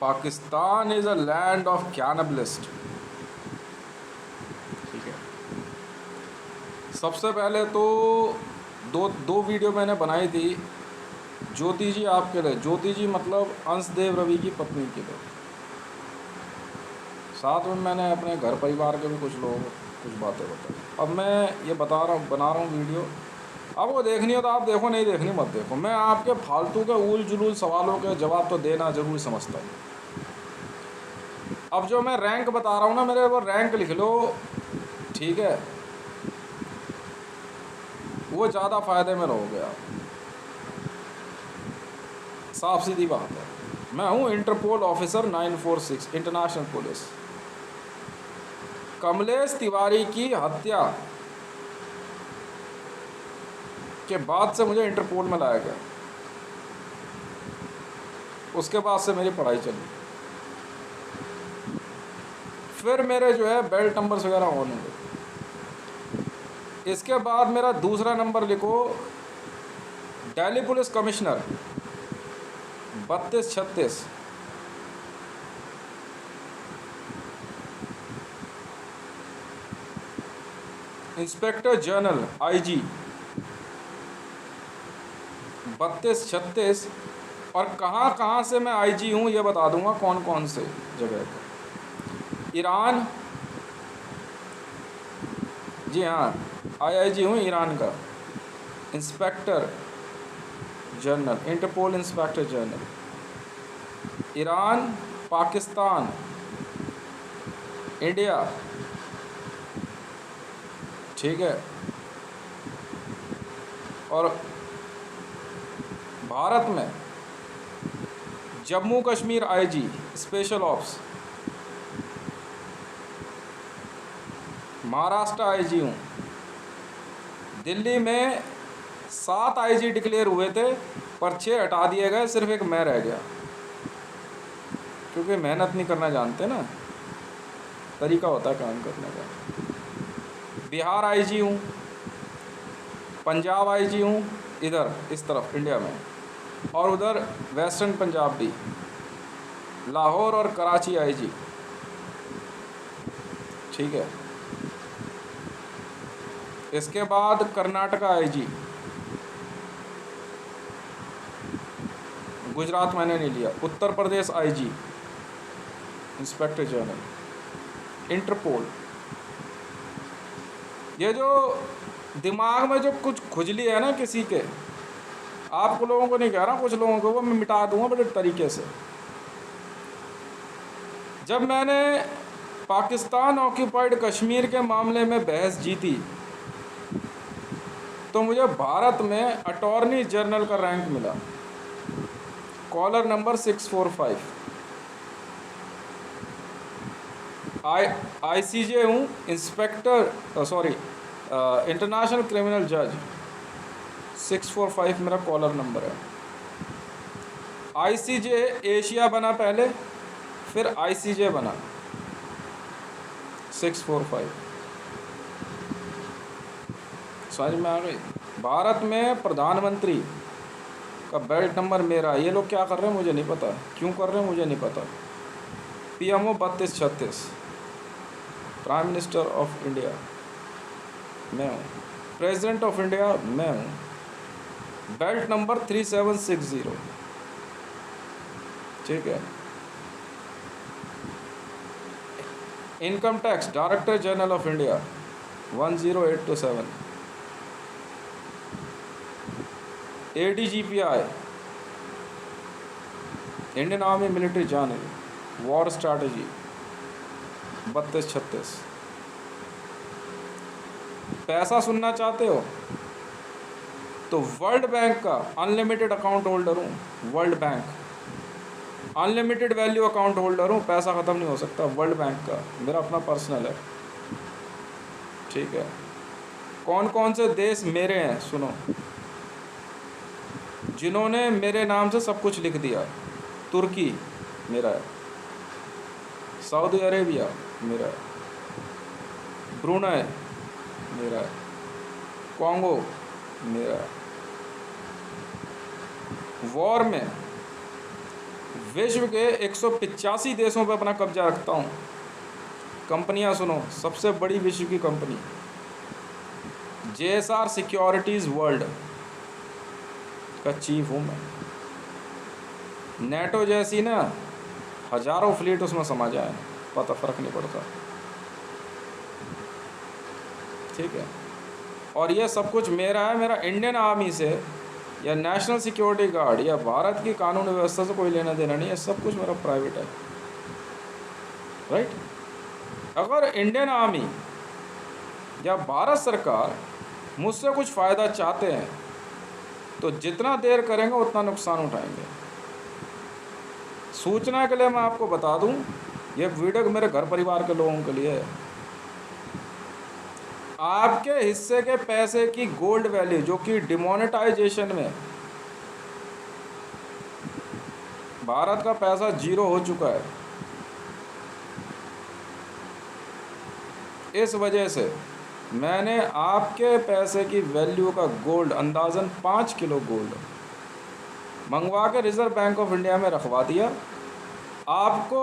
Pakistan is a land of cannibalist. ठीक है, सबसे पहले तो दो दो वीडियो मैंने बनाई थी ज्योति जी आपके लिए। ज्योति जी मतलब अंशदेव रवि की पत्नी के लिए। साथ में मैंने अपने घर परिवार के भी कुछ लोग कुछ बातें बताई। अब मैं ये बना रहा हूँ वीडियो। आपको देखनी हो तो आप देखो, नहीं देखनी मत देखो। मैं आपके फालतू के ऊल जुलूल सवालों के जवाब तो देना ज़रूर समझता हूँ। अब जो मैं रैंक बता रहा हूँ ना, मेरे वो रैंक लिख लो, ठीक है? वो ज़्यादा फ़ायदे में रहोगे आप। साफ सीधी बात है। मैं हूँ Interpol officer 946 international police. Kamlesh Tiwari की हत्या के बाद से मुझे इंटरपोल में लाया गया। उसके बाद से मेरी पढ़ाई चली। फिर मेरे जो है बेल्ट नंबर्स वगैरह ऑन हुए। इसके बाद मेरा दूसरा नंबर लिखो, Delhi police commissioner 3236। Inspector general IG 3236। और कहाँ कहाँ से मैं आईजी हूँ ये बता दूंगा, कौन कौन से जगह पर। ईरान, जी हाँ, आईआईजी हूँ ईरान का inspector general, Interpol inspector general. Iran, Pakistan, India, ठीक है, और भारत में Jammu Kashmir IG special ops. Maharashtra IG हूँ। दिल्ली में 7 आईजी डिक्लेयर हुए थे, पर 6 हटा दिए गए, सिर्फ एक मैं रह गया, क्योंकि मेहनत नहीं करना जानते ना, तरीका होता है काम करने का। बिहार आईजी हूँ, पंजाब आईजी हूँ, इधर इस तरफ इंडिया में, और उधर वेस्टर्न पंजाब भी, लाहौर और कराची आईजी, ठीक है। इसके बाद कर्नाटका आईजी, गुजरात मैंने नहीं लिया। Uttar Pradesh IG inspector general interpole. ये जो दिमाग में जो कुछ खुजली है ना किसी के, आप लोगों को नहीं कह रहा, कुछ लोगों को, वो मैं मिटा दूंगा बड़े तरीके से। जब मैंने पाकिस्तान ऑक्यूपाइड कश्मीर के मामले में बहस जीती, तो मुझे भारत में अटॉर्नी जनरल का रैंक मिला, कॉलर नंबर 645। आईसीजे हूँ, इंस्पेक्टर इंटरनेशनल क्रिमिनल जज 645 मेरा कॉलर नंबर है। आईसीजे एशिया बना पहले, फिर आईसीजे बना 645। समझ में आ गई? भारत में प्रधानमंत्री का बेल्ट नंबर मेरा। ये लोग क्या कर रहे हैं मुझे नहीं पता, क्यों कर रहे हैं मुझे नहीं पता। PMO 3236, prime minister of India मैं हूँ, प्रेसिडेंट ऑफ इंडिया मैं हूँ। बेल्ट नंबर 3760, ठीक है। Income tax director general of India 10827। ADGPI Indian army military general war strategy 3236। पैसा सुनना चाहते हो तो वर्ल्ड बैंक का अनलिमिटेड अकाउंट होल्डर हूँ। World bank unlimited value account holder हूँ, पैसा ख़त्म नहीं हो सकता। वर्ल्ड बैंक का मेरा अपना पर्सनल है, ठीक है। कौन कौन से देश मेरे हैं सुनो, जिन्होंने मेरे नाम से सब कुछ लिख दिया। तुर्की मेरा है, सऊदी अरेबिया मेरा है, ब्रुनई मेरा है, कॉन्गो मेरा है। वॉर में विश्व के 185 देशों पर अपना कब्जा रखता हूँ। कंपनियाँ सुनो, सबसे बड़ी विश्व की कंपनी JSR सिक्योरिटीज़ वर्ल्ड का चीफ हूँ मैं। नेटो जैसी ना हजारों फ्लीट उसमें समा जाए, पता फ़र्क नहीं पड़ता, ठीक है। और ये सब कुछ मेरा है, मेरा इंडियन आर्मी से या नेशनल सिक्योरिटी गार्ड या भारत की कानून व्यवस्था से कोई लेना देना नहीं है, सब कुछ मेरा प्राइवेट है, राइट। अगर इंडियन आर्मी या भारत सरकार मुझसे कुछ फ़ायदा चाहते हैं तो जितना देर करेंगे उतना नुकसान उठाएंगे। सूचना के लिए मैं आपको बता दूं, ये वीडियो मेरे घर परिवार के लोगों के लिए है। आपके हिस्से के पैसे की गोल्ड वैल्यू जो कि डिमोनेटाइजेशन में भारत का पैसा 0 हो चुका है, इस वजह से मैंने आपके पैसे की वैल्यू का गोल्ड अंदाज़न 5 किलो गोल्ड मंगवा के रिज़र्व बैंक ऑफ इंडिया में रखवा दिया। आपको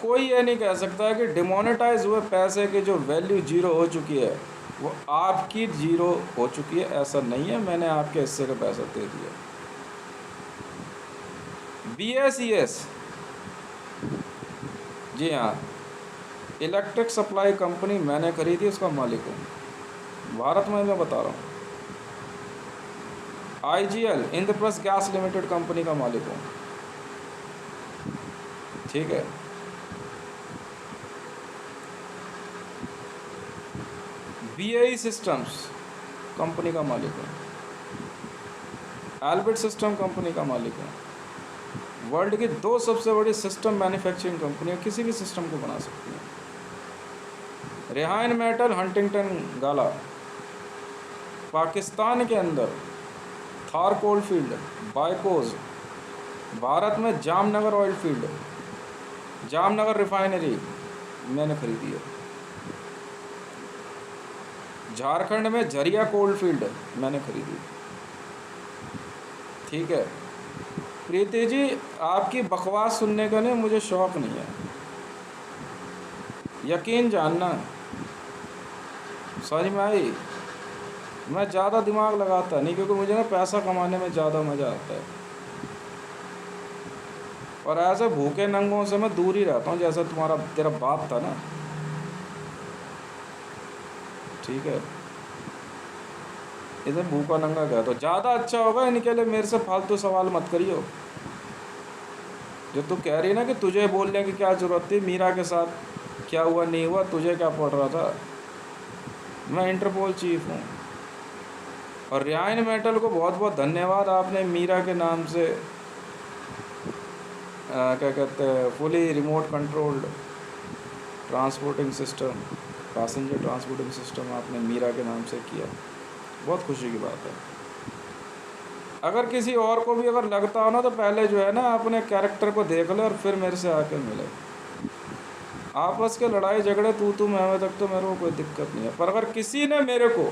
कोई ये नहीं कह सकता कि डिमोनेटाइज हुए पैसे की जो वैल्यू 0 हो चुकी है वो आपकी 0 हो चुकी है, ऐसा नहीं है। मैंने आपके हिस्से का पैसा दे दिया। BSES, जी हाँ, इलेक्ट्रिक सप्लाई कंपनी मैंने खरीदी, उसका मालिक हूँ, भारत में मैं बता रहा हूँ। IGL Indraprastha gas limited company का मालिक हूँ, ठीक है। BAE सिस्टम्स कंपनी का मालिक हूँ, एल्बिट सिस्टम कंपनी का मालिक हूँ। वर्ल्ड की 2 सबसे बड़ी सिस्टम मैन्युफैक्चरिंग कंपनियाँ किसी भी सिस्टम को बना सकती हैं। रेहाइन मेटल हंटिंगटन गाला पाकिस्तान के अंदर, थार कोल फील्ड, बाइकोज भारत में, Jamnagar oil field, Jamnagar refinery मैंने खरीदी है। झारखंड में झरिया कोल फील्ड मैंने खरीदी, ठीक है। प्रीति जी, आपकी बकवास सुनने का नहीं मुझे शौक़ नहीं है, यकीन जानना, समझ में आई। मैं ज़्यादा दिमाग लगाता नहीं क्योंकि मुझे ना पैसा कमाने में ज़्यादा मज़ा आता है, और ऐसे भूखे नंगों से मैं दूर ही रहता हूँ, जैसा तेरा बाप था ना, ठीक है। इधर भूखा नंगा गया तो ज़्यादा अच्छा होगा। इनके लिए मेरे से फालतू सवाल मत करियो। जो तू कह रही है ना कि तुझे बोलने की क्या ज़रूरत थी, मीरा के साथ क्या हुआ नहीं हुआ, तुझे क्या पड़ रहा था। मैं इंटरपोल चीफ हूँ, और रेहाइन मेटल को बहुत बहुत धन्यवाद, आपने मीरा के नाम से क्या कहते हैं, fully remote controlled transporting system, passenger transporting system आपने मीरा के नाम से किया, बहुत खुशी की बात है। अगर किसी और को भी अगर लगता हो ना तो पहले जो है ना अपने कैरेक्टर को देख ले और फिर मेरे से आके मिले। आपस के लड़ाई झगड़े तू मैं तक तो मेरे को कोई दिक्कत नहीं है, पर अगर किसी ने मेरे को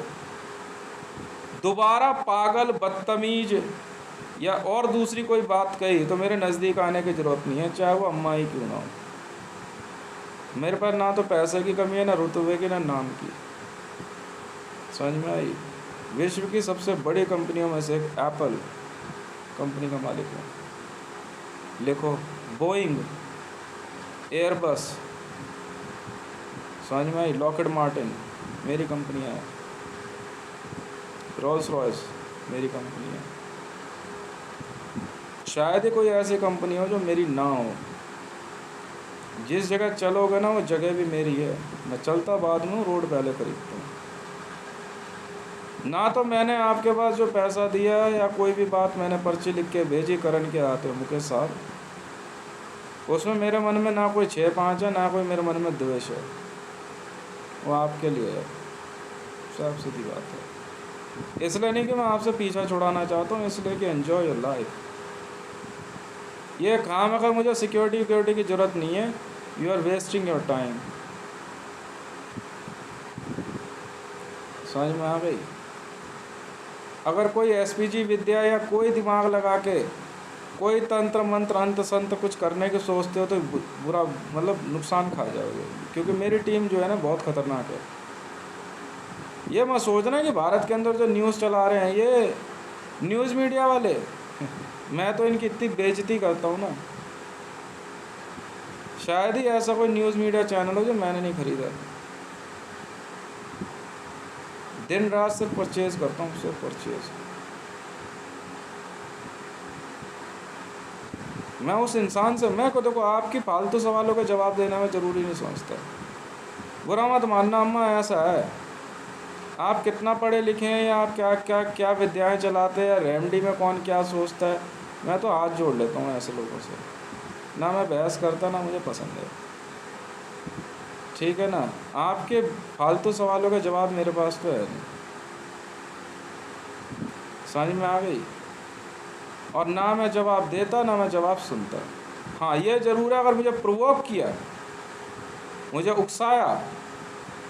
दोबारा पागल, बदतमीज या और दूसरी कोई बात कही तो मेरे नज़दीक आने की ज़रूरत नहीं है, चाहे वो अम्मा ही क्यों ना हो। मेरे पास ना तो पैसे की कमी है, ना रुतबे की, ना नाम की, समझ में आई। विश्व की सबसे बड़ी कंपनियों में से एक एप्पल कंपनी का मालिक हूँ, लिखो, बोइंग, एयरबस, समझ में आई, लॉकहीड मार्टिन मेरी कंपनियाँ हैं, रोल्स रॉयस मेरी कंपनी है। शायद ही कोई ऐसी कंपनी हो जो मेरी ना हो। जिस जगह चलोगे ना वो जगह भी मेरी है, मैं चलता बाद में, रोड पहले खरीदता हूँ। ना तो मैंने आपके पास जो पैसा दिया है या कोई भी बात मैंने पर्ची लिख के भेजी करण के हाथ में मुकेश साहब, उसमें मेरे मन में ना कोई 6-5 है, ना कोई मेरे मन में द्वेष है, वो आपके लिए है, सब सीधी बात है। इसलिए नहीं कि मैं आपसे पीछा छुड़ाना चाहता हूँ, इसलिए कि एन्जॉय योर लाइफ। ये काम अगर मुझे सिक्योरिटी की ज़रूरत नहीं है, you are wasting your time, समझ में आ गई। अगर कोई SPG विद्या या कोई दिमाग लगा के कोई तंत्र मंत्र अंत संत कुछ करने की सोचते हो तो बुरा मतलब नुकसान खा जाओगे, क्योंकि मेरी टीम जो है ना बहुत ख़तरनाक है। ये मत सोचना कि भारत के अंदर जो न्यूज़ चला रहे हैं ये न्यूज़ मीडिया वाले मैं तो इनकी इतनी बेइज्जती करता हूँ ना, शायद ही ऐसा कोई न्यूज़ मीडिया चैनल हो जो मैंने नहीं ख़रीदा। दिन रात सिर्फ परचेज़ करता हूँ, सिर्फ परचेज़। मैं उस इंसान से मैं को देखो आपकी फालतू सवालों का जवाब देना मैं ज़रूरी नहीं समझता। बुरा मत मानना अम्मा, ऐसा है। आप कितना पढ़े लिखे हैं या आप क्या क्या क्या विद्याएं चलाते हैं या रेमडी में कौन क्या सोचता है, मैं तो हाथ जोड़ लेता हूँ ऐसे लोगों से। ना मैं बहस करता, ना मुझे पसंद है, ठीक है ना। आपके फालतू सवालों का जवाब मेरे पास तो है नहीं, समझ में आ गई। और ना मैं जवाब देता, ना मैं जवाब सुनता। हाँ ये ज़रूर है, अगर मुझे प्रोवोक किया, मुझे उकसाया,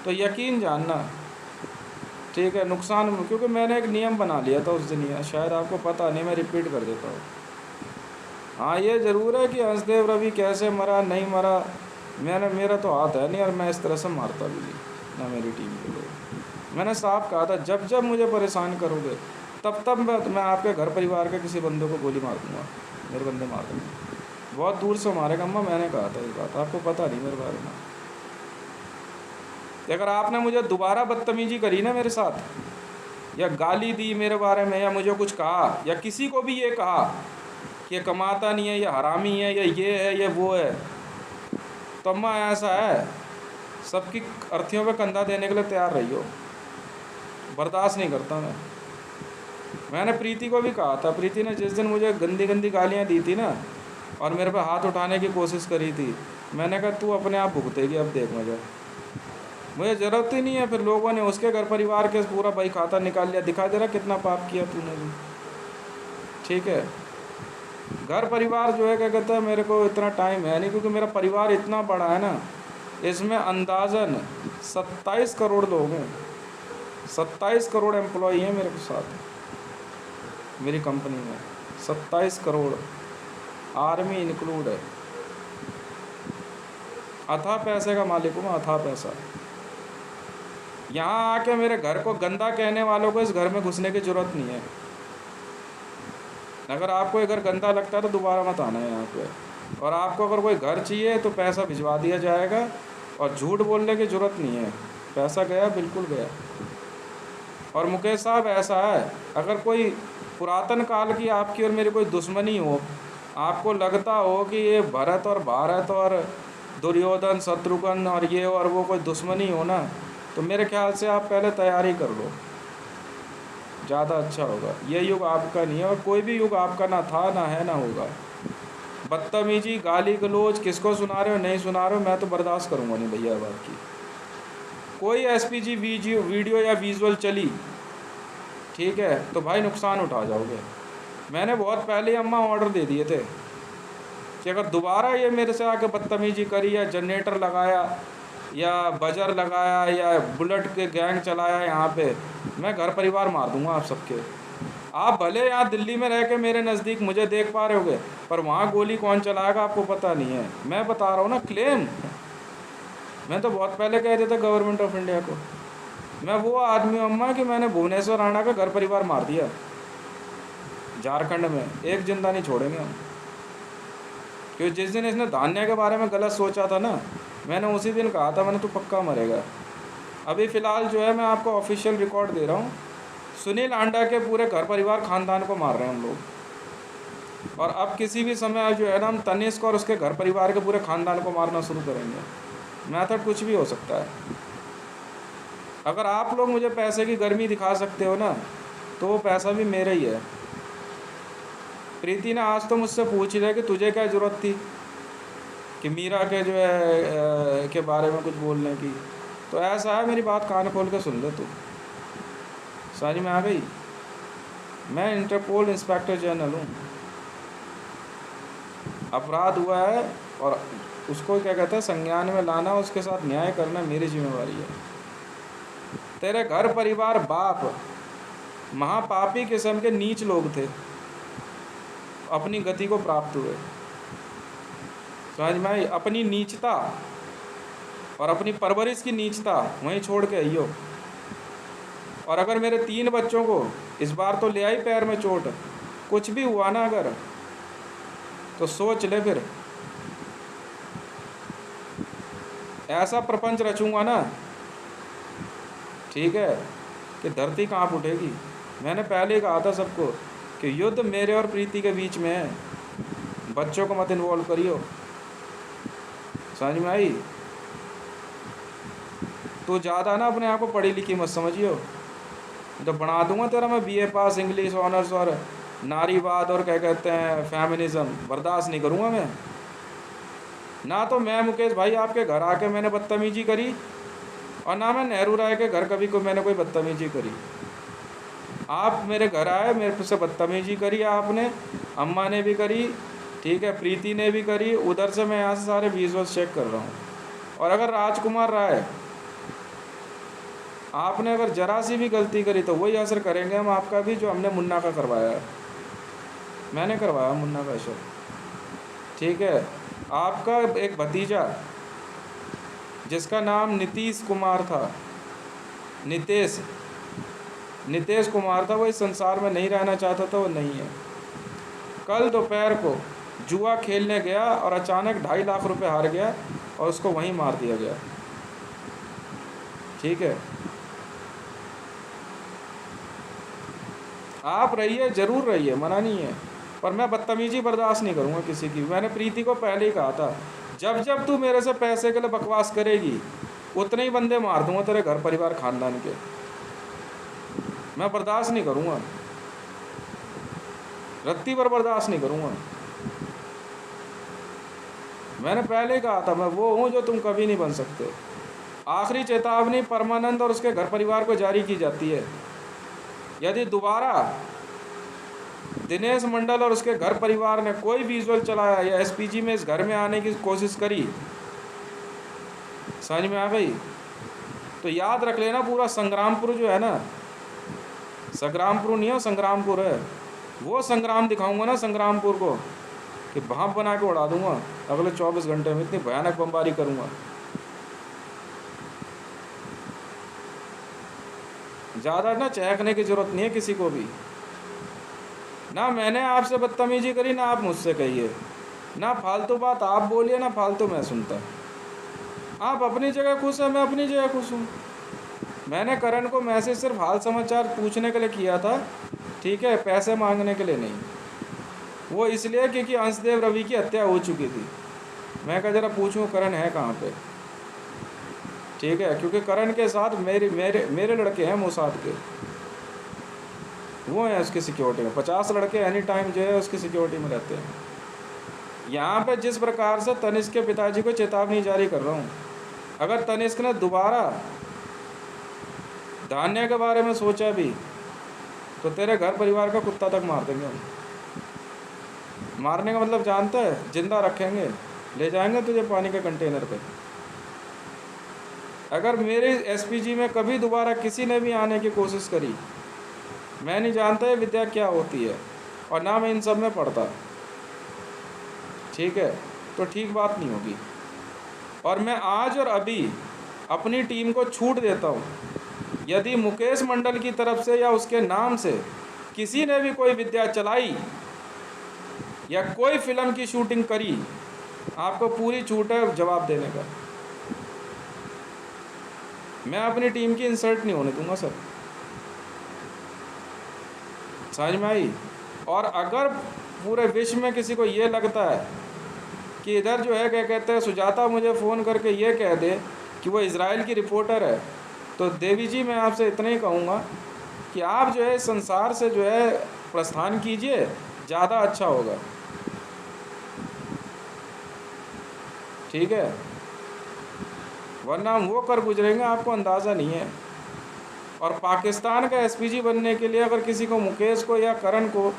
तो यकीन जानना, ठीक है, नुकसान, क्योंकि मैंने एक नियम बना लिया था उस दिन, शायद आपको पता नहीं, मैं रिपीट कर देता हूँ। हाँ ये ज़रूर है कि हंसदेव रवि कैसे मरा नहीं मरा, मेरा तो हाथ है नहीं, और मैं इस तरह से मारता भी नहीं, ना मेरी टीम के लोग। मैंने साफ कहा था जब जब मुझे परेशान करोगे तब तब मैं आपके घर परिवार के किसी बंदे को गोली मार दूँगा, मेरे बंदे मार दूँगा, बहुत दूर से मारेगा अम्मा। मैंने कहा था इस बात, आपको पता नहीं मेरे बारे में। अगर आपने मुझे दोबारा बदतमीजी करी ना मेरे साथ, या गाली दी मेरे बारे में, या मुझे कुछ कहा, या किसी को भी ये कहा कि ये कमाता नहीं है, ये हरामी है, या ये है, ये वो है, तो अम्मा ऐसा है, सबकी अर्थियों पे कंधा देने के लिए तैयार रही हो, बर्दाश्त नहीं करता मैं। मैंने प्रीति को भी कहा था, प्रीति ने जिस दिन मुझे गंदी गंदी गालियाँ दी थी ना और मेरे पे हाथ उठाने की कोशिश करी थी, मैंने कहा तू अपने आप भुगतेगी, अब देख मुझे ज़रूरत ही नहीं है। फिर लोगों ने उसके घर परिवार के पूरा भाई खाता निकाल लिया, दिखा दे रहा कितना पाप किया तूने भी, ठीक है। घर परिवार जो है क्या कहता है, मेरे को इतना टाइम है नहीं, क्योंकि मेरा परिवार इतना बड़ा है ना, इसमें अंदाज़न 27 करोड़ लोग हैं, 27 करोड़ एम्प्लॉई हैं मेरे साथ, मेरी कंपनी में 27 करोड़, आर्मी इंक्लूड है। अथाह पैसे का मालिक हूँ मैं, अथाह पैसा। यहाँ आके मेरे घर को गंदा कहने वालों को इस घर में घुसने की ज़रूरत नहीं है। अगर आपको ये घर गंदा लगता है तो दोबारा मत आना है यहाँ पे। और आपको अगर कोई घर चाहिए तो पैसा भिजवा दिया जाएगा, और झूठ बोलने की ज़रूरत नहीं है, पैसा गया बिल्कुल गया। और मुकेश साहब ऐसा है, अगर कोई पुरातन काल की आपकी और मेरी कोई दुश्मनी हो, आपको लगता हो कि ये भरत और भारत और दुर्योधन शत्रुघ्न और ये और वो कोई दुश्मनी हो ना, तो मेरे ख्याल से आप पहले तैयारी कर लो, ज़्यादा अच्छा होगा। ये युग आपका नहीं है, और कोई भी युग आपका ना था, ना है, ना होगा। बदतमीजी, गाली गलौज किसको सुना रहे हो, नहीं सुना रहे हो, मैं तो बर्दाश्त करूँगा नहीं भैया बात की। कोई SPG वीडियो या विजुअल चली, ठीक है, तो भाई नुकसान उठा जाओगे। मैंने बहुत पहले अम्मा ऑर्डर दे दिए थे कि अगर दोबारा ये मेरे से आके बदतमीजी करी, या जनरेटर लगाया, या बजर लगाया, या बुलेट के गैंग चलाया यहाँ पे, मैं घर परिवार मार दूंगा आप सबके। आप भले यहाँ दिल्ली में रह के मेरे नज़दीक मुझे देख पा रहे होगे, पर वहाँ गोली कौन चलाएगा आपको पता नहीं है। मैं बता रहा हूँ ना, क्लेम मैं तो बहुत पहले कह देता गवर्नमेंट ऑफ इंडिया को। मैं वो आदमी हूँ अम्मा कि मैंने भुवनेश्वर राणा का घर परिवार मार दिया झारखंड में, एक जिंदा नहीं छोड़ेंगे हम। क्योंकि जिस दिन इसने धान्य के बारे में गलत सोचा था ना, मैंने उसी दिन कहा था, मैंने तो पक्का मरेगा। अभी फ़िलहाल जो है मैं आपको ऑफिशियल रिकॉर्ड दे रहा हूँ, सुनील आंडा के पूरे घर परिवार ख़ानदान को मार रहे हैं हम लोग। और अब किसी भी समय जो है ना, हम तनिष्क और उसके घर परिवार के पूरे ख़ानदान को मारना शुरू करेंगे। मेथड कुछ भी हो सकता है। अगर आप लोग मुझे पैसे की गर्मी दिखा सकते हो ना, तो वो पैसा भी मेरा ही है। प्रीति ने आज तो मुझसे पूछ रहा है कि तुझे क्या ज़रूरत थी कि मीरा के जो है के बारे में कुछ बोलने की। तो ऐसा है, मेरी बात कान खोल के सुन ले तू, समझ में आ गई। मैं इंटरपोल इंस्पेक्टर जनरल हूँ। अपराध हुआ है और उसको क्या कहते हैं संज्ञान में लाना, उसके साथ न्याय करना मेरी जिम्मेवारी है। तेरे घर परिवार बाप महापापी किस्म के नीच लोग थे, अपनी गति को प्राप्त हुए। समझ में आई? अपनी नीचता और अपनी परवरिश की नीचता वहीं छोड़ के आइयो। और अगर मेरे 3 बच्चों को इस बार तो ले आई पैर में चोट, कुछ भी हुआ ना अगर, तो सोच ले फिर ऐसा प्रपंच रचूंगा ना, ठीक है, कि धरती कांप उठेगी। मैंने पहले ही कहा था सबको कि युद्ध मेरे और प्रीति के बीच में है, बच्चों को मत इन्वॉल्व करियो। समझ में आई? तो ज़्यादा ना अपने आप को पढ़ी लिखी मत समझियो। जब बना दूंगा तेरा मैं बीए पास, इंग्लिश ऑनर्स और नारीवाद और क्या कहते हैं फेमिनिज्म, बर्दाश्त नहीं करूँगा मैं। ना तो मैं मुकेश भाई आपके घर आके मैंने बदतमीजी करी, और ना मैं नेहरू राय के घर कभी मैंने कोई बदतमीजी करी। आप मेरे घर आए, मेरे से बदतमीजी करी आपने, अम्मा ने भी करी, ठीक है, प्रीति ने भी करी। उधर से मैं यहाँ से सारे विजुअल्स चेक कर रहा हूँ। और अगर राजकुमार राय आपने अगर जरा सी भी गलती करी तो वही असर करेंगे हम आपका भी, जो हमने मुन्ना का करवाया है। मैंने करवाया मुन्ना का असर, ठीक है। आपका एक भतीजा जिसका नाम नीतीश कुमार था, नितेश कुमार था, वो इस संसार में नहीं रहना चाहता था, वो नहीं है। कल दोपहर को जुआ खेलने गया और अचानक 2.5 लाख रुपए हार गया और उसको वहीं मार दिया गया, ठीक है। आप रहिए, ज़रूर रहिए, मना नहीं है, पर मैं बदतमीजी बर्दाश्त नहीं करूँगा किसी की। मैंने प्रीति को पहले ही कहा था, जब जब तू मेरे से पैसे के लिए बकवास करेगी उतने ही बंदे मार दूंगा तेरे घर परिवार खानदान के। मैं बर्दाश्त नहीं करूँगा, रत्ती भर बर्दाश्त नहीं करूँगा। मैंने पहले ही कहा था, मैं वो हूँ जो तुम कभी नहीं बन सकते। आखिरी चेतावनी परमानंद और उसके घर परिवार को जारी की जाती है। यदि दोबारा दिनेश मंडल और उसके घर परिवार ने कोई विजुअल चलाया या एसपीजी में इस घर में आने की कोशिश करी, समझ में आ गई, तो याद रख लेना पूरा संग्रामपुर जो है ना, संग्रामपुर नहीं है, संग्रामपुर है, वो संग्राम दिखाऊंगा ना संग्रामपुर को, कि भाप बना के उड़ा दूंगा अगले 24 घंटे में। इतनी भयानक बमबारी करूंगा। ज़्यादा ना चहकने की ज़रूरत नहीं है किसी को भी। ना मैंने आपसे बदतमीजी करी, ना आप मुझसे कहिए, ना फालतू बात आप बोलिए, ना फालतू मैं सुनता। आप अपनी जगह खुश हैं, मैं अपनी जगह खुश हूँ। मैंने करण को मैसेज सिर्फ हाल समाचार पूछने के लिए किया था, ठीक है, पैसे मांगने के लिए नहीं। वो इसलिए क्योंकि अंशदेव रवि की हत्या हो चुकी थी। मैं कहा जरा पूछूं करण है कहाँ पे, ठीक है, क्योंकि करण के साथ मेरे लड़के हैं मोसाद के, वो हैं उसकी सिक्योरिटी में। 50 लड़के एनी टाइम जो है उसकी सिक्योरिटी में रहते हैं। यहाँ पे जिस प्रकार से तनिष्क के पिताजी को चेतावनी जारी कर रहा हूँ, अगर तनिष्क ने दोबारा धान्य के बारे में सोचा भी तो तेरे घर परिवार का कुत्ता तक मार देंगे हम। मारने का मतलब जानता है, जिंदा रखेंगे, ले जाएंगे तुझे पानी के कंटेनर पे। अगर मेरे एसपीजी में कभी दोबारा किसी ने भी आने की कोशिश करी, मैं नहीं जानता ये विद्या क्या होती है, और ना मैं इन सब में पढ़ता, ठीक है, तो ठीक बात नहीं होगी। और मैं आज और अभी अपनी टीम को छूट देता हूँ, यदि मुकेश मंडल की तरफ से या उसके नाम से किसी ने भी कोई विद्या चलाई या कोई फिल्म की शूटिंग करी, आपको पूरी छूट है जवाब देने का। मैं अपनी टीम की इंसल्ट नहीं होने दूंगा सर, समझ में आई। और अगर पूरे विश्व में किसी को ये लगता है कि इधर जो है क्या कहते हैं सुजाता मुझे फ़ोन करके ये कह दे कि वो इज़राइल की रिपोर्टर है, तो देवी जी मैं आपसे इतना ही कहूँगा कि आप जो है संसार से जो है प्रस्थान कीजिए, ज़्यादा अच्छा होगा, ठीक है, वरना हम वो कर गुजरेंगे आपको अंदाज़ा नहीं है। और पाकिस्तान का एसपीजी बनने के लिए अगर किसी को, मुकेश को या करण को,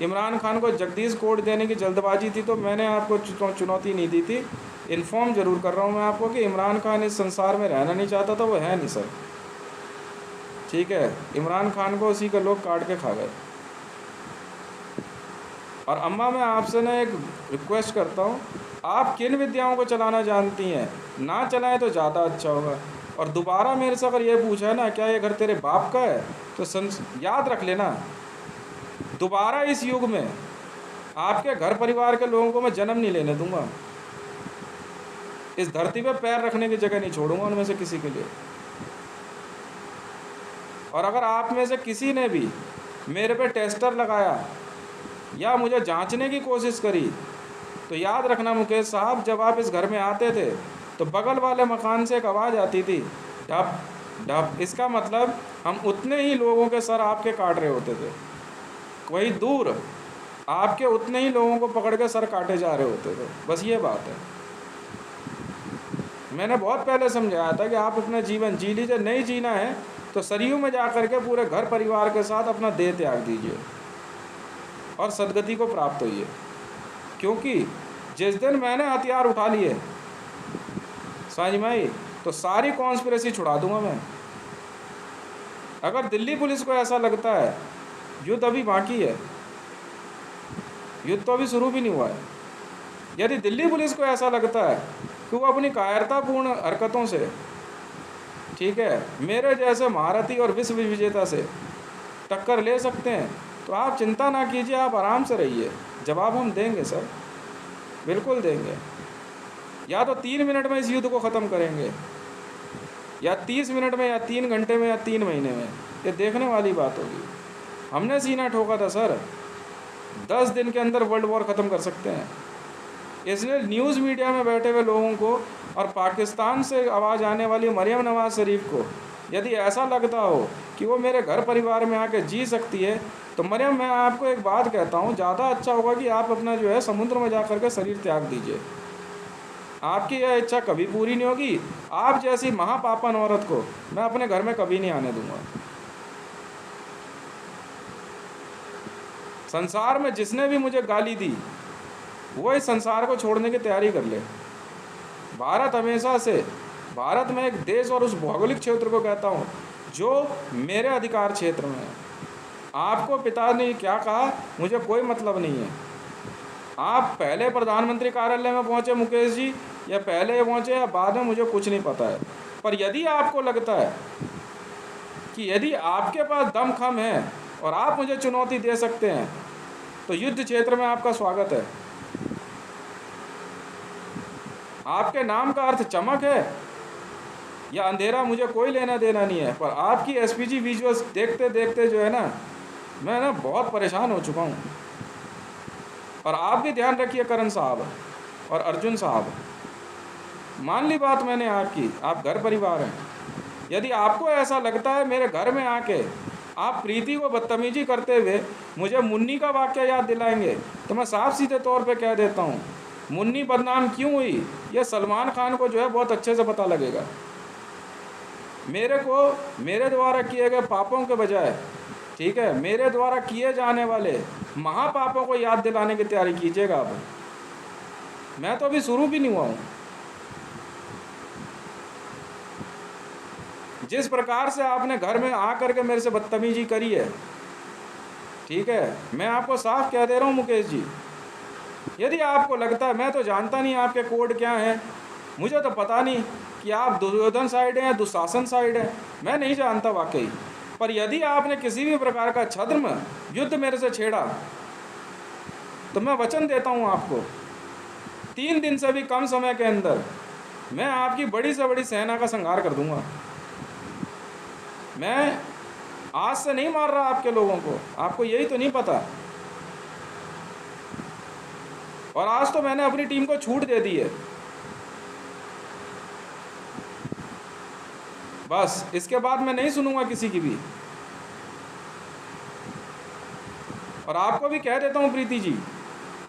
इमरान खान को जगदीश कोड देने की जल्दबाजी थी तो मैंने आपको चुनौती नहीं दी थी। इन्फॉर्म ज़रूर कर रहा हूँ मैं आपको कि इमरान खान इस संसार में रहना नहीं चाहता था, वो है नहीं सर, ठीक है। इमरान खान को उसी के लोग काट के खा गए। और अम्मा, मैं आपसे ना एक रिक्वेस्ट करता हूँ, आप किन विद्याओं को चलाना जानती हैं, ना चलाएं तो ज़्यादा अच्छा होगा। और दोबारा मेरे से अगर ये पूछा है ना, क्या ये घर तेरे बाप का है, तो याद रख लेना, दोबारा इस युग में आपके घर परिवार के लोगों को मैं जन्म नहीं लेने दूंगा। इस धरती पे पैर रखने की जगह नहीं छोड़ूंगा उनमें से किसी के लिए। और अगर आप में से किसी ने भी मेरे पे टेस्टर लगाया या मुझे जांचने की कोशिश करी, तो याद रखना मुकेश साहब, जब आप इस घर में आते थे तो बगल वाले मकान से एक आवाज़ आती थी, ढप ढप। इसका मतलब हम उतने ही लोगों के सर आपके काट रहे होते थे, वही दूर आपके उतने ही लोगों को पकड़ के सर काटे जा रहे होते थे। बस ये बात है। मैंने बहुत पहले समझाया था कि आप अपना जीवन जी लीजिए, नहीं जीना है तो सरयू में जा कर के पूरे घर परिवार के साथ अपना देह त्याग दीजिए और सदगति को प्राप्त होइए। क्योंकि जिस दिन मैंने हथियार उठा लिए साजी माई, तो सारी कॉन्स्पिरेसी छुड़ा दूंगा मैं। अगर दिल्ली पुलिस को ऐसा लगता है, युद्ध अभी बाकी है, युद्ध तो अभी शुरू भी नहीं हुआ है, यदि दिल्ली पुलिस को ऐसा लगता है कि वो अपनी कायरतापूर्ण हरकतों से, ठीक है, मेरे जैसे महारथी और विश्व विजेता से टक्कर ले सकते हैं, तो आप चिंता ना कीजिए, आप आराम से रहिए। जवाब हम देंगे सर, बिल्कुल देंगे। या तो 3 मिनट में इस युद्ध को ख़त्म करेंगे, या 30 मिनट में, या 3 घंटे में, या 3 महीने में। ये देखने वाली बात होगी। हमने सीना ठोका था सर, 10 दिन के अंदर वर्ल्ड वॉर ख़त्म कर सकते हैं। इसलिए न्यूज़ मीडिया में बैठे हुए लोगों को और पाकिस्तान से आवाज़ आने वाली मरियम नवाज़ शरीफ को यदि ऐसा लगता हो कि वो मेरे घर परिवार में आके जी सकती है, तो मरियम, मैं आपको एक बात कहता हूँ, ज़्यादा अच्छा होगा कि आप अपना जो है समुद्र में जा कर के शरीर त्याग दीजिए। आपकी यह इच्छा कभी पूरी नहीं होगी। आप जैसी महापापन औरत को मैं अपने घर में कभी नहीं आने दूंगा। संसार में जिसने भी मुझे गाली दी, वो इस संसार को छोड़ने की तैयारी कर ले। भारत हमेशा से, भारत में एक देश और उस भौगोलिक क्षेत्र को कहता हूँ जो मेरे अधिकार क्षेत्र में है। आपको पिता ने क्या कहा मुझे कोई मतलब नहीं है। आप पहले प्रधानमंत्री कार्यालय में पहुँचे मुकेश जी, या पहले पहुँचे या बाद में, मुझे कुछ नहीं पता है। पर यदि आपको लगता है कि यदि आपके पास दमखम है और आप मुझे चुनौती दे सकते हैं, तो युद्ध क्षेत्र में आपका स्वागत है। आपके नाम का अर्थ चमक है या अंधेरा, मुझे कोई लेना देना नहीं है। पर आपकी एसपीजी विजुअल्स देखते देखते जो है ना, मैं ना बहुत परेशान हो चुका हूँ। और आप भी ध्यान रखिए करण साहब और अर्जुन साहब, मान ली बात मैंने आपकी, आप घर परिवार हैं। यदि आपको ऐसा लगता है मेरे घर में आके आप प्रीति को बदतमीजी करते हुए मुझे मुन्नी का वाक्य याद दिलाएंगे, तो मैं साफ सीधे तौर पे कह देता हूँ, मुन्नी बदनाम क्यों हुई यह सलमान खान को जो है बहुत अच्छे से पता लगेगा। मेरे को मेरे द्वारा किए गए पापों के बजाय, ठीक है, मेरे द्वारा किए जाने वाले महापापों को याद दिलाने की तैयारी कीजिएगा। अब मैं तो अभी शुरू भी नहीं हुआ हूँ। जिस प्रकार से आपने घर में आकर के मेरे से बदतमीजी करी है, ठीक है, मैं आपको साफ कह दे रहा हूँ मुकेश जी, यदि आपको लगता है, मैं तो जानता नहीं आपके कोड क्या हैं, मुझे तो पता नहीं कि आप दुर्योधन साइड हैं या दुशासन साइड हैं, मैं नहीं जानता वाकई। पर यदि आपने किसी भी प्रकार का छद्म युद्ध मेरे से छेड़ा, तो मैं वचन देता हूँ आपको, 3 दिन से भी कम समय के अंदर मैं आपकी बड़ी से बड़ी सेना का संहार कर दूंगा। मैं आज से नहीं मार रहा आपके लोगों को, आपको यही तो नहीं पता। और आज तो मैंने अपनी टीम को छूट दे दी है। बस इसके बाद मैं नहीं सुनूंगा किसी की भी। और आपको भी कह देता हूं प्रीति जी,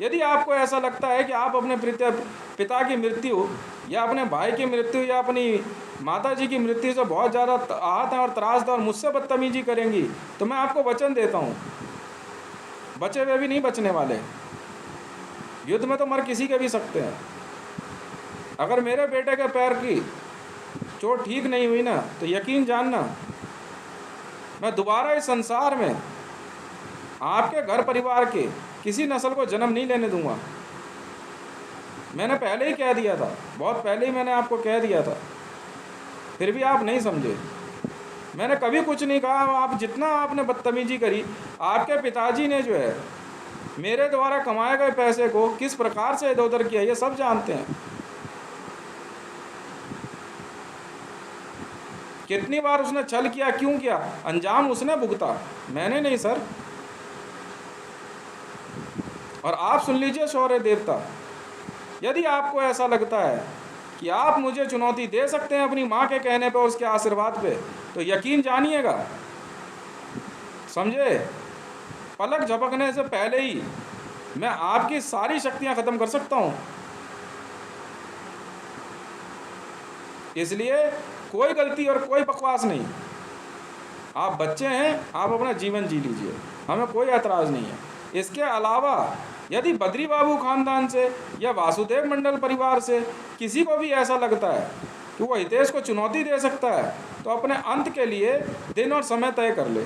यदि आपको ऐसा लगता है कि आप अपने पिता की मृत्यु या अपने भाई की मृत्यु या अपनी माता जी की मृत्यु से बहुत ज़्यादा आहत हैं और त्रासद और मुझसे बदतमीजी करेंगी, तो मैं आपको वचन देता हूँ, बचे हुए भी नहीं बचने वाले। युद्ध में तो मर किसी के भी सकते हैं। अगर मेरे बेटे के पैर की चोट ठीक नहीं हुई ना, तो यकीन जानना मैं दोबारा इस संसार में आपके घर परिवार के किसी नस्ल को जन्म नहीं लेने दूंगा। मैंने पहले ही कह दिया था, बहुत पहले ही मैंने आपको कह दिया था, फिर भी आप नहीं समझे। मैंने कभी कुछ नहीं कहा। आप जितना आपने बदतमीजी करी, आपके पिताजी ने जो है मेरे द्वारा कमाए गए पैसे को किस प्रकार से इधर उधर किया, ये सब जानते हैं। कितनी बार उसने छल किया, क्यों किया, अंजाम उसने भुगता, मैंने नहीं सर। और आप सुन लीजिए शौर्य देवता, यदि आपको ऐसा लगता है कि आप मुझे चुनौती दे सकते हैं अपनी माँ के कहने पर, उसके आशीर्वाद पे, तो यकीन जानिएगा, समझे, पलक झपकने से पहले ही मैं आपकी सारी शक्तियां खत्म कर सकता हूं। इसलिए कोई गलती और कोई बकवास नहीं। आप बच्चे हैं, आप अपना जीवन जी लीजिए, हमें कोई ऐतराज़ नहीं है। इसके अलावा यदि बद्री बाबू खानदान से या वासुदेव मंडल परिवार से किसी को भी ऐसा लगता है कि वो हितेश को चुनौती दे सकता है, तो अपने अंत के लिए दिन और समय तय कर ले।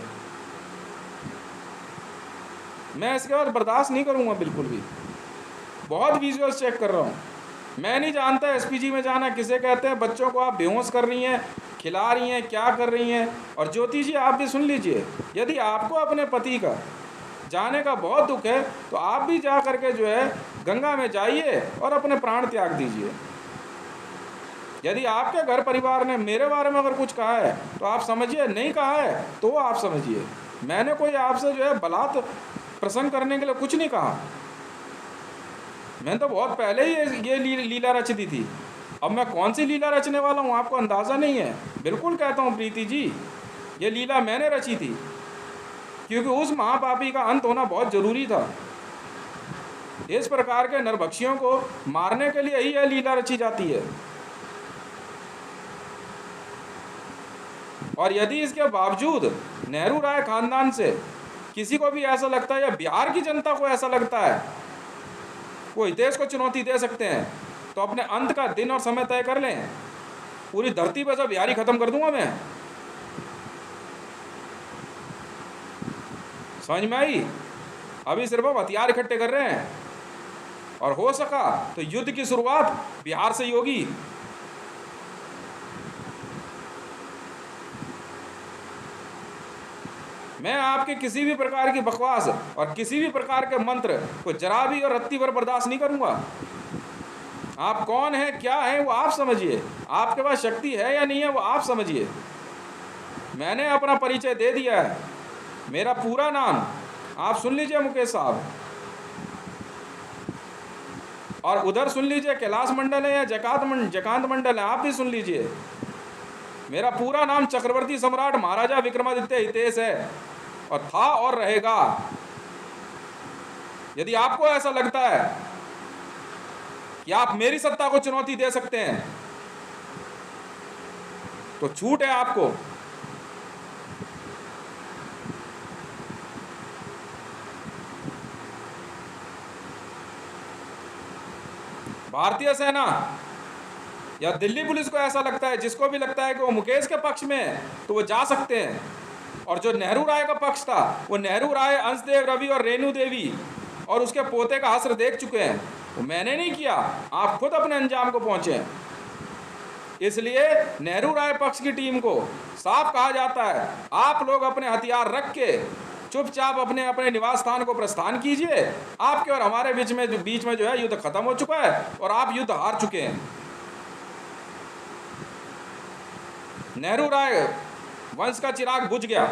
मैं इसके बाद बर्दाश्त नहीं करूँगा बिल्कुल भी। बहुत विजुअल्स चेक कर रहा हूँ। मैं नहीं जानता एसपीजी में जाना किसे कहते हैं। बच्चों को आप बेहोश कर रही हैं, खिला रही हैं, क्या कर रही हैं। और ज्योति जी आप भी सुन लीजिए, यदि आपको अपने पति का जाने का बहुत दुख है तो आप भी जा करके जो है गंगा में जाइए और अपने प्राण त्याग दीजिए। यदि आपके घर परिवार ने मेरे बारे में अगर कुछ कहा है तो आप समझिए, नहीं कहा है तो आप समझिए। मैंने कोई आपसे जो है बलात् प्रसंग करने के लिए कुछ नहीं कहा। मैंने तो बहुत पहले ही ये लीला रच दी थी। अब मैं कौन सी लीला रचने वाला हूँ आपको अंदाज़ा नहीं है। बिल्कुल कहता हूँ प्रीति जी, ये लीला मैंने रची थी, क्योंकि उस महापापी का अंत होना बहुत ज़रूरी था। इस प्रकार के नरभक्षियों को मारने के लिए ही यह लीला रची जाती है। और यदि इसके बावजूद नेहरू राय खानदान से किसी को भी ऐसा लगता है या बिहार की जनता को ऐसा लगता है वो हितेश को चुनौती दे सकते हैं, तो अपने अंत का दिन और समय तय कर लें। पूरी धरती पर सब बिहारी खत्म कर दूंगा मैं। समझ में आई? अभी सिर्फ अब हथियार इकट्ठे कर रहे हैं, और हो सका तो युद्ध की शुरुआत बिहार से ही होगी। मैं आपके किसी भी प्रकार की बकवास और किसी भी प्रकार के मंत्र को जरा भी और रत्ती भर बर्दाश्त नहीं करूंगा। आप कौन हैं, क्या हैं, वो आप समझिए। आपके पास शक्ति है या नहीं है वो आप समझिए। मैंने अपना परिचय दे दिया है। मेरा पूरा नाम आप सुन लीजिए मुकेश साहब, और उधर सुन लीजिए कैलाश मंडल है या जकांत मंडल है, आप भी सुन लीजिए। मेरा पूरा नाम चक्रवर्ती सम्राट महाराजा विक्रमादित्य हितेश है, और था और रहेगा। यदि आपको ऐसा लगता है कि आप मेरी सत्ता को चुनौती दे सकते हैं तो छूट है आपको। भारतीय सेना या दिल्ली पुलिस को ऐसा लगता है, जिसको भी लगता है कि वो मुकेश के पक्ष में है, तो वो जा सकते हैं। और जो नेहरू राय का पक्ष था, वो नेहरू राय, अंशदेव रवि और रेणु देवी और उसके पोते का हश्र देख चुके हैं। वो मैंने नहीं किया, आप खुद अपने अंजाम को पहुंचे। इसलिए नेहरू राय पक्ष की टीम को साफ कहा जाता है, आप लोग अपने हथियार रख के चुपचाप अपने अपने निवास स्थान को प्रस्थान कीजिए। आपके और हमारे बीच में जो है युद्ध खत्म हो चुका है और आप युद्ध हार चुके हैं। नेहरू राय वंश का चिराग बुझ गया।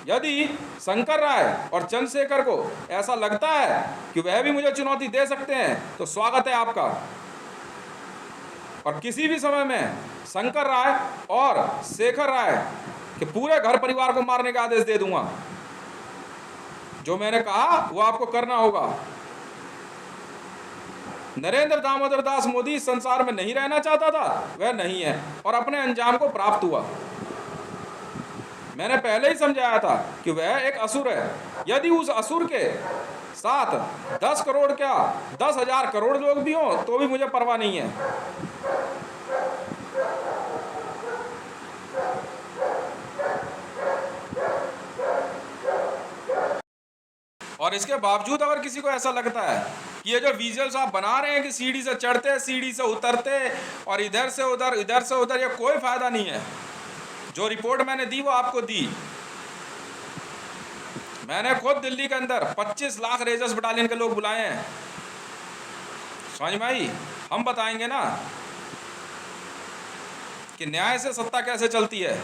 यदि शंकर राय और चंद्रशेखर को ऐसा लगता है कि वह भी मुझे चुनौती दे सकते हैं, तो स्वागत है आपका। और किसी भी समय में शंकर राय और शेखर राय के पूरे घर परिवार को मारने का आदेश दे दूंगा। जो मैंने कहा वो आपको करना होगा। नरेंद्र दामोदर दास मोदी इस संसार में नहीं रहना चाहता था, वह नहीं है और अपने अंजाम को प्राप्त हुआ। मैंने पहले ही समझाया था कि वह एक असुर है। यदि उस असुर के साथ 10 करोड़ क्या 10,000 करोड़ लोग भी हों तो भी मुझे परवाह नहीं है। और इसके बावजूद अगर किसी को ऐसा लगता है कि ये जो विजुअल्स आप बना रहे हैं कि सीढ़ी से चढ़ते, सीढ़ी से उतरते और इधर से उधर, ये कोई फायदा नहीं है। जो रिपोर्ट मैंने दी वो आपको दी। मैंने खुद दिल्ली के अंदर 25 लाख रेंजर्स बटालियन के लोग बुलाए हैं। समझ में आई? हम बताएंगे ना कि न्याय से सत्ता कैसे चलती है।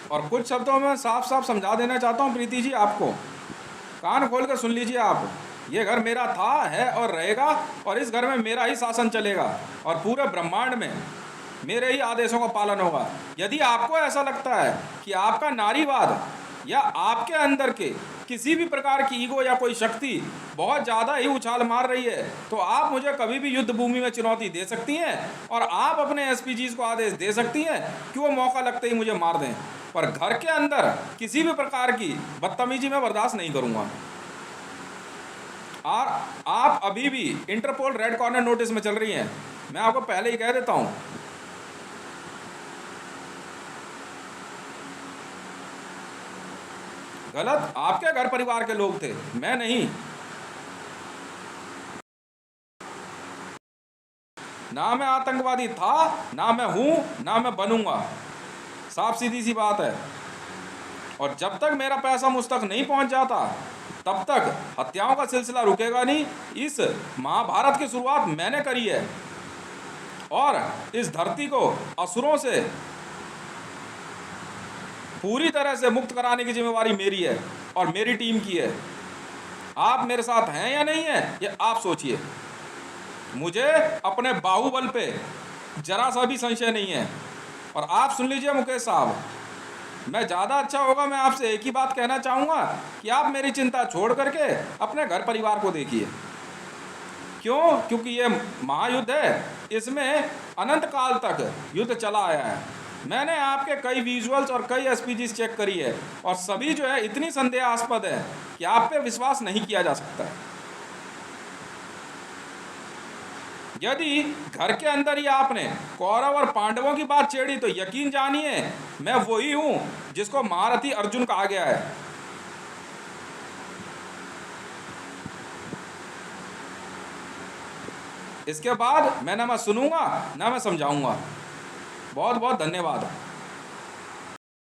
और कुछ शब्दों में साफ साफ समझा देना चाहता हूं प्रीति जी आपको, कान खोल कर सुन लीजिए आप। ये घर मेरा था, है और रहेगा, और इस घर में मेरा ही शासन चलेगा और पूरे ब्रह्मांड में मेरे ही आदेशों का पालन होगा। यदि आपको ऐसा लगता है कि आपका नारीवाद या आपके अंदर के किसी भी प्रकार की ईगो या कोई शक्ति बहुत ज़्यादा ही उछाल मार रही है, तो आप मुझे कभी भी युद्ध भूमि में चुनौती दे सकती हैं और आप अपने एसपीजीज को आदेश दे सकती हैं कि वो मौका लगते ही मुझे मार दें। पर घर के अंदर किसी भी प्रकार की बदतमीजी में बर्दाश्त नहीं करूँगा। और आप अभी भी इंटरपोल रेड कॉर्नर नोटिस में चल रही हैं। मैं आपको पहले ही कह देता हूँ, गलत आपके घर परिवार के लोग थे, मैं नहीं। ना मैं आतंकवादी था, ना मैं हूं, ना मैं बनूंगा। साफ सीधी सी बात है। और जब तक मेरा पैसा मुझ तक नहीं पहुंच जाता तब तक हत्याओं का सिलसिला रुकेगा नहीं। इस महाभारत की शुरुआत मैंने करी है और इस धरती को असुरों से पूरी तरह से मुक्त कराने की जिम्मेवारी मेरी है और मेरी टीम की है। आप मेरे साथ हैं या नहीं है ये आप सोचिए। मुझे अपने बाहुबल पे जरा सा भी संशय नहीं है। और आप सुन लीजिए मुकेश साहब, मैं ज़्यादा अच्छा होगा, मैं आपसे एक ही बात कहना चाहूँगा कि आप मेरी चिंता छोड़ करके अपने घर परिवार को देखिए। क्यों? क्योंकि ये महायुद्ध है, इसमें अनंत काल तक युद्ध चला आया है। मैंने आपके कई विजुअल्स और कई एसपीजीज चेक करी है और सभी जो है इतनी संदेहास्पद है कि आप पे विश्वास नहीं किया जा सकता है। यदि घर के अंदर ही आपने कौरव और पांडवों की बात छेड़ी तो यकीन जानिए मैं वही हूं जिसको महारथी अर्जुन कहा गया है। इसके बाद मैं ना मैं सुनूंगा ना मैं समझाऊंगा। बहुत बहुत धन्यवाद।